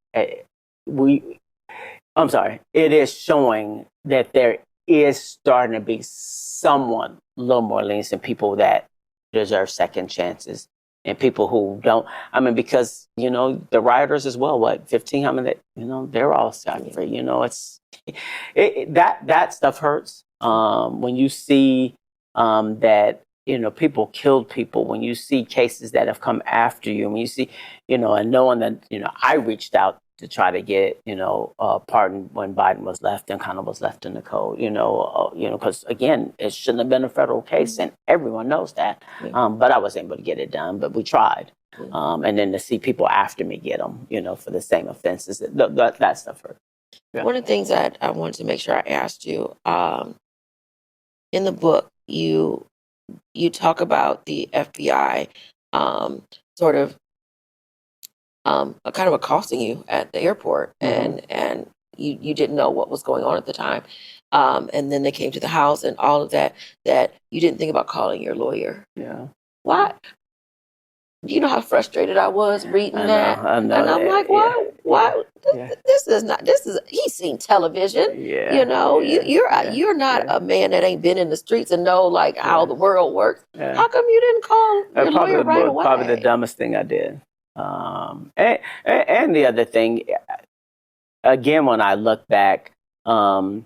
I'm sorry. It is showing that there is starting to be someone a little more lenient in people that deserve second chances and people who don't. I mean, because the rioters as well. 15? How many? They're all scot free. It's that stuff hurts when you see that. People killed people, when you see cases that have come after you, when you see, and knowing that, I reached out to try to get, a pardon when Biden was left and kind of was left in the cold, because again, it shouldn't have been a federal case and everyone knows that. But I wasn't able to get it done, but we tried. And then to see people after me get them, for the same offenses, that stuff hurt. Yeah. One of the things that I wanted to make sure I asked you, in the book, you talk about the FBI sort of kind of accosting you at the airport, and you didn't know what was going on at the time, and then they came to the house and all of that you didn't think about calling your lawyer. Yeah. Why? Do you know how frustrated I was reading that? I know, and I'm like, why? This is he's seen television. Yeah. You're not a man that ain't been in the streets and know like how the world works. Yeah. How come you didn't call your lawyer right away? Probably the dumbest thing I did. And the other thing, again, when I look back, and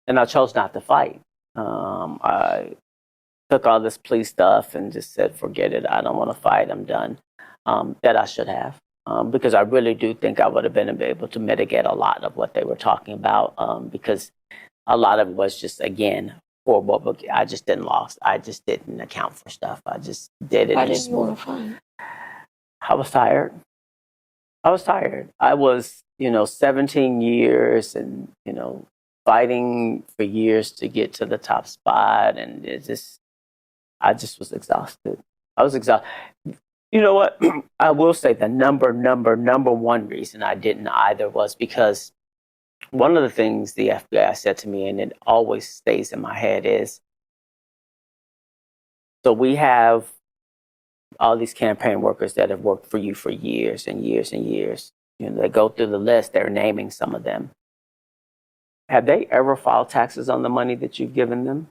I chose not to fight. I took all this plea stuff and just said, forget it. I don't want to fight. I'm done. That I should have. Because I really do think I would have been able to mitigate a lot of what they were talking about. Because a lot of it was just, again, horrible. But I just didn't lost. I just didn't account for stuff. I just did it. Why didn't you want to fight? I was tired. I was, 17 years and, fighting for years to get to the top spot. And I just was exhausted. I was exhausted. You know what? I will say the number one reason I didn't either was because one of the things the FBI said to me, and it always stays in my head, is, so we have all these campaign workers that have worked for you for years and years and years. They go through the list, they're naming some of them. Have they ever filed taxes on the money that you've given them?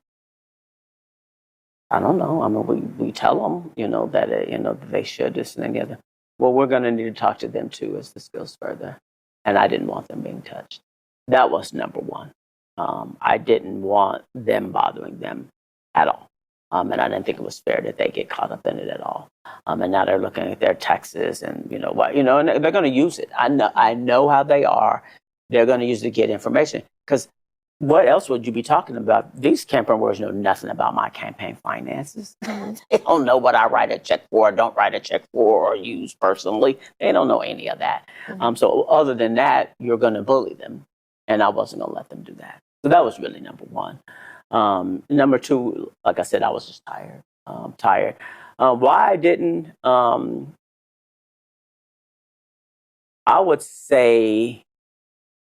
I don't know. I mean, we tell them, that that they should, this and the other. Well, we're going to need to talk to them too as this goes further. And I didn't want them being touched. That was number one. I didn't want them bothering them at all. And I didn't think it was fair that they get caught up in it at all. And now they're looking at their taxes and and they're going to use it. I know how they are. They're going to use it to get information. Because what else would you be talking about? These campaign workers know nothing about my campaign finances. They don't know what I write a check for or don't write a check for or use personally. They don't know any of that. So other than that, you're going to bully them. And I wasn't going to let them do that. So that was really number one. Number two, like I said, I was just tired. Why I didn't, I would say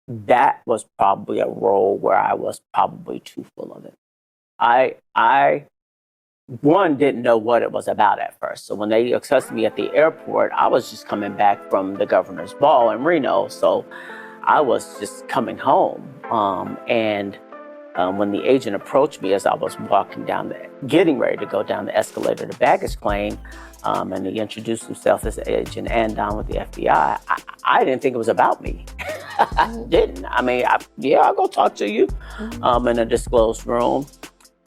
that was probably a role where I was probably too full of it. I didn't know what it was about at first. So when they accosted me at the airport, I was just coming back from the governor's ball in Reno. So I was just coming home. And when the agent approached me as I was getting ready to go down the escalator to baggage claim, and he introduced himself as Agent Andon with the FBI, I didn't think it was about me. I didn't. I mean, I'll go talk to you in a disclosed room.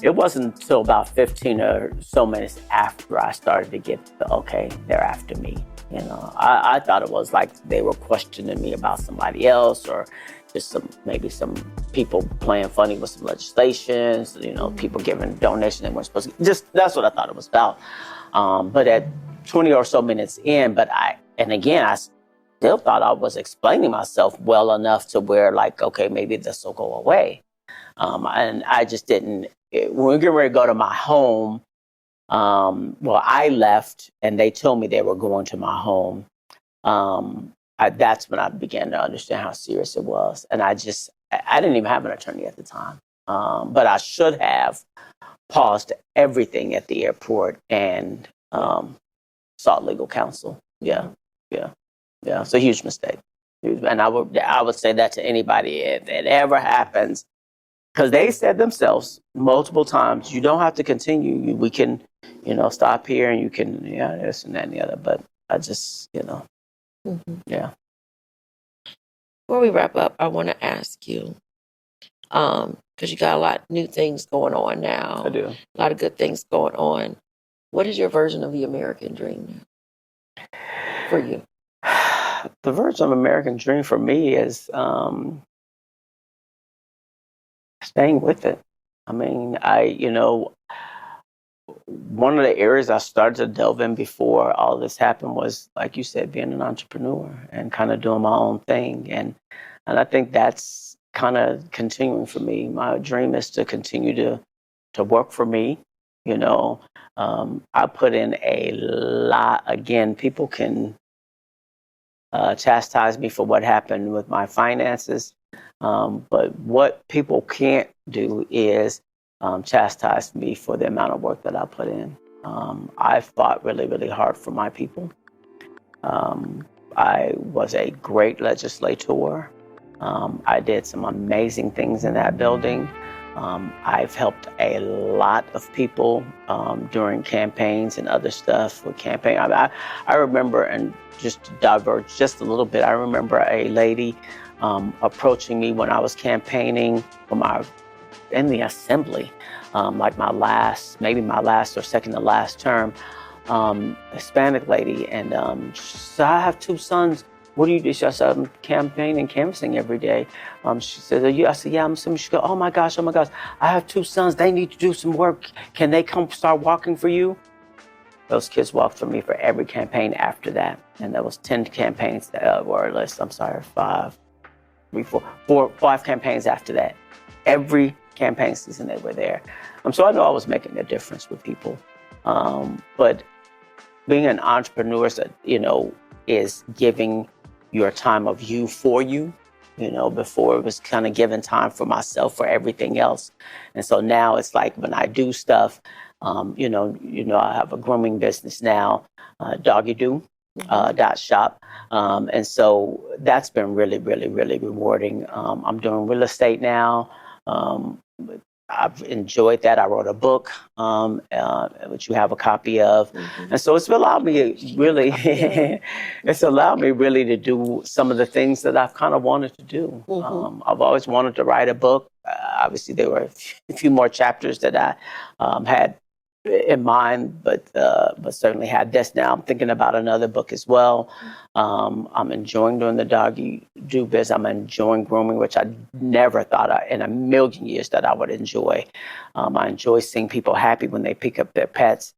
it wasn't until about 15 or so minutes after I started to get okay, they're after me. I thought it was like they were questioning me about somebody else, or just maybe some people playing funny with some legislations, people giving donations they weren't supposed to. Just that's what I thought it was about. But at 20 or so minutes in, I still thought I was explaining myself well enough to where, like, okay, maybe this will go away. And I just didn't. When we were getting ready to go to my home, I left and they told me they were going to my home. That's when I began to understand how serious it was. And I didn't even have an attorney at the time. But I should have paused everything at the airport and sought legal counsel. Yeah. It's a huge mistake. And I would say that to anybody if it ever happens, because they said themselves multiple times, you don't have to continue. We can, stop here and you can, this and that and the other. But I just, yeah. Before we wrap up, I want to ask you, because you got a lot of new things going on now. I do. A lot of good things going on. What is your version of the American dream for you? The version of American dream for me is staying with it. I mean, one of the areas I started to delve in before all this happened was, like you said, being an entrepreneur and kind of doing my own thing. And I think that's kind of continuing for me. My dream is to continue to work for me. I put in a lot. Again, people can chastise me for what happened with my finances. But what people can't do is chastise me for the amount of work that I put in. I fought really, really hard for my people. I was a great legislator. I did some amazing things in that building. I've helped a lot of people during campaigns and other stuff with campaign. I remember, and just to diverge just a little bit, I remember a lady approaching me when I was campaigning in the assembly, like my last or second to last term, Hispanic lady, and she said, I have two sons. What do you do? She said, I'm campaigning, canvassing every day. She said, are you? I said, yeah, I'm assuming. She goes, oh my gosh, I have two sons. They need to do some work. Can they come start walking for you? Those kids walked for me for every campaign after that. And there was 10 campaigns that were less, 5 campaigns after that. Every campaign season they were there. So I know I was making a difference with people. But being an entrepreneur, is giving your time of you for you. Before it was kind of giving time for myself for everything else. And so now it's like when I do stuff, I have a grooming business now, DoggyDoo.shop. And so that's been really, really, really rewarding. I'm doing real estate now. I've enjoyed that. I wrote a book, which you have a copy of. Mm-hmm. And so it's allowed me really, to do some of the things that I've kind of wanted to do. Mm-hmm. I've always wanted to write a book. Obviously, there were a few more chapters that I had in mind, but certainly had this. Now I'm thinking about another book as well. I'm enjoying doing the doggy do biz. I'm enjoying grooming, which I never thought in a million years that I would enjoy. I enjoy seeing people happy when they pick up their pets.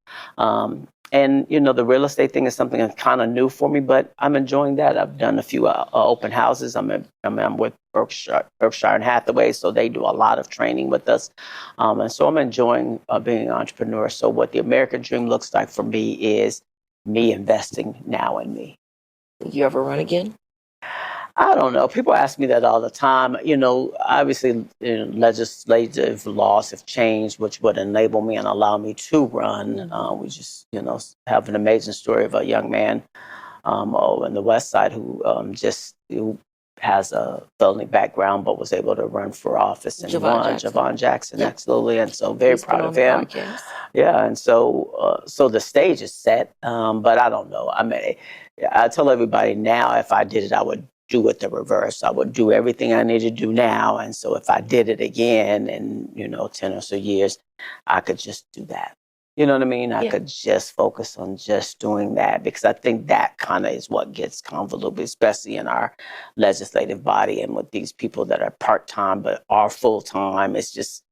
And the real estate thing is something that's kind of new for me, but I'm enjoying that. I've done a few open houses. I'm with Berkshire and Hathaway, so they do a lot of training with us. And so I'm enjoying being an entrepreneur. So what the American dream looks like for me is me investing now in me. Will you ever run again? I don't know. People ask me that all the time. Obviously, legislative laws have changed, which would enable me and allow me to run. We just, have an amazing story of a young man in the West Side who has a felony background, but was able to run for office and won. Javon Jackson, yep. Absolutely. And so very proud of him. Yeah. And so the stage is set, but I don't know. I mean, I tell everybody now, if I did it, I would do it the reverse. I would do everything I need to do now. And so if I did it again in, 10 or so years, I could just do that. You know what I mean? I could just focus on just doing that, because I think that kind of is what gets convoluted, especially in our legislative body and with these people that are part-time but are full-time. It's just,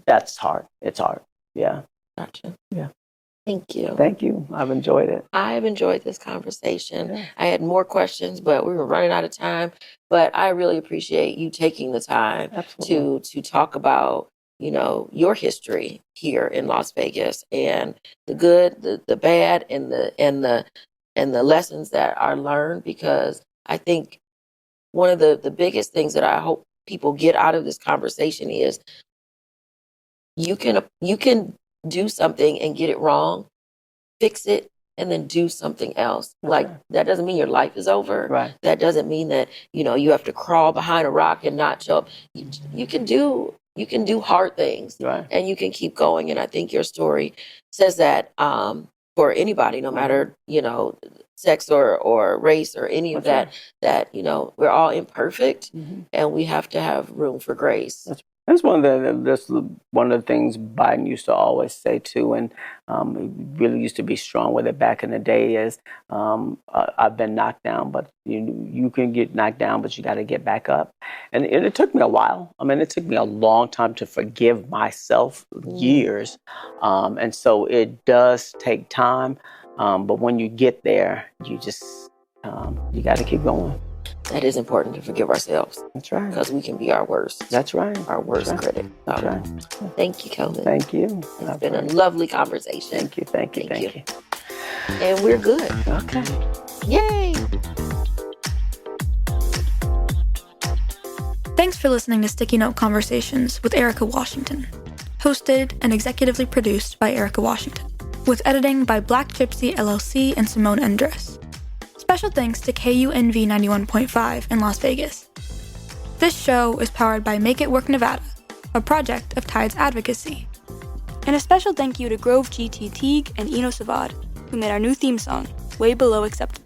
that's hard. It's hard. Yeah. Gotcha. Yeah. Thank you. Thank you. I've enjoyed it. I've enjoyed this conversation. Yeah. I had more questions, but we were running out of time. But I really appreciate you taking the time to talk about, your history here in Las Vegas, and the good, the bad, and the lessons that are learned. Because I think one of the biggest things that I hope people get out of this conversation is you can do something and get it wrong, fix it, and then do something else. Like, that doesn't mean your life is over. Right. That doesn't mean that, you have to crawl behind a rock and not show up. You can do hard things, Right. and you can keep going. And I think your story says that for anybody, no matter, sex or race or any of that, we're all imperfect, and we have to have room for grace. That's one of the things Biden used to always say too, and he really used to be strong with it back in the day. Is I've been knocked down, but you can get knocked down, but you got to get back up. And it took me a while. I mean, it took me a long time to forgive myself, years, and so it does take time. But when you get there, you just you got to keep going. That is important, to forgive ourselves. That's right. Because we can be our worst. That's right. Our worst critic. That's right. Thank you, Kelvin. Thank you. It's been a lovely conversation. Thank you. And we're good. Okay. Yay! Thanks for listening to Sticky Note Conversations with Erika Washington. Hosted and executively produced by Erika Washington. With editing by Black Gypsy LLC and Simone Endres. Special thanks to KUNV 91.5 in Las Vegas. This show is powered by Make It Work Nevada, a project of Tides Advocacy. And a special thank you to Grov GT Tigue and Inohs Sivad, who made our new theme song, Way Below Acceptable.